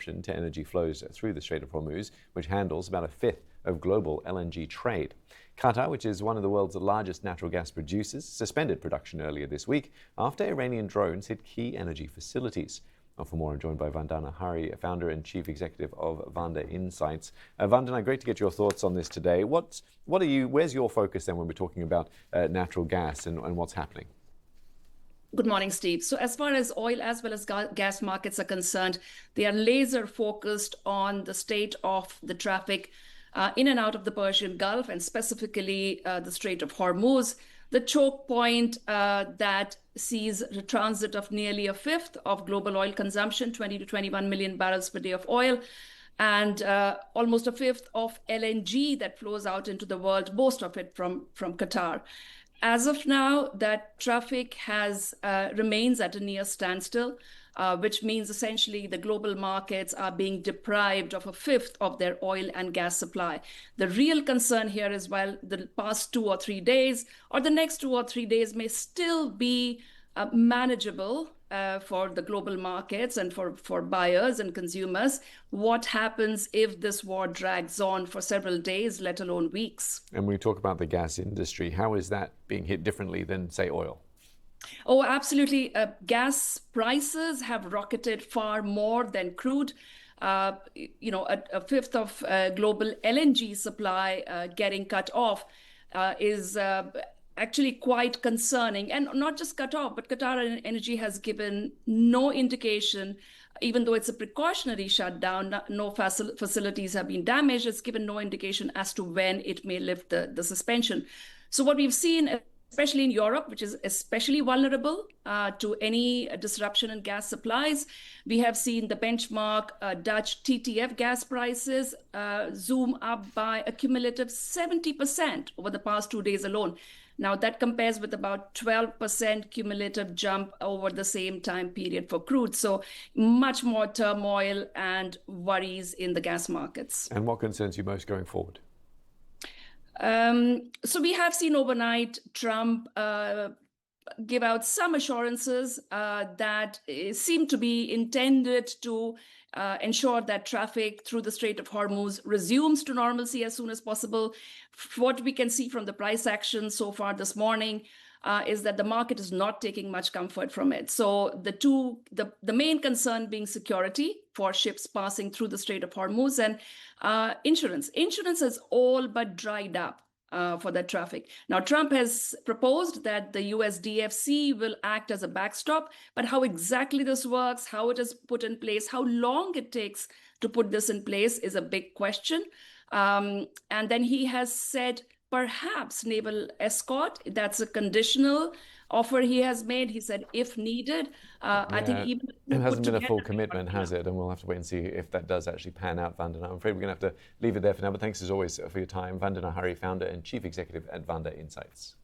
to energy flows through the Strait of Hormuz, which handles about a fifth of global LNG trade. Qatar, which is one of the world's largest natural gas producers, suspended production earlier this week after Iranian drones hit key energy facilities. For more, I'm joined by Vandana, founder and chief executive of Vanda Insights. Vandana, great to get your thoughts on this today. Where's your focus then when we're talking about natural gas and what's happening? Good morning, Steve. So as far as oil as well as gas markets are concerned, they are laser focused on the state of the traffic in and out of the Persian Gulf, and specifically the Strait of Hormuz, the choke point that sees the transit of nearly a fifth of global oil consumption, 20 to 21 million barrels per day of oil, and almost a fifth of LNG that flows out into the world, most of it from Qatar. As of now, that traffic remains at a near standstill, which means essentially the global markets are being deprived of a fifth of their oil and gas supply. The real concern here is, while the past 2 or 3 days or the next 2 or 3 days may still be manageable for the global markets and for buyers and consumers, what happens if this war drags on for several days, let alone weeks? And when we talk about the gas industry, how is that being hit differently than, say, oil? Oh, absolutely. Gas prices have rocketed far more than crude. A fifth of global LNG supply getting cut off is actually quite concerning. And not just cut off, but Qatar Energy has given no indication, even though it's a precautionary shutdown, no facilities have been damaged. It's given no indication as to when it may lift the suspension. So what we've seen, especially in Europe, which is especially vulnerable to any disruption in gas supplies, we have seen the benchmark Dutch TTF gas prices zoom up by a cumulative 70% over the past 2 days alone. Now, that compares with about 12% cumulative jump over the same time period for crude. So much more turmoil and worries in the gas markets. And what concerns you most going forward? So we have seen overnight Trump give out some assurances that seem to be intended to ensure that traffic through the Strait of Hormuz resumes to normalcy as soon as possible. What we can see from the price action so far this morning is that the market is not taking much comfort from it. So the main concern being security for ships passing through the Strait of Hormuz, and insurance. Insurance has all but dried up for that traffic. Now, Trump has proposed that the US DFC will act as a backstop, but how exactly this works, how it is put in place, how long it takes to put this in place is a big question. And then he has said perhaps naval escort. That's a conditional offer he has made. He said, if needed, I think even it hasn't been a full commitment, has it? And we'll have to wait and see if that does actually pan out, Vandana. I'm afraid we're going to have to leave it there for now, but thanks as always for your time. Vandana, founder and chief executive at Vanda Insights.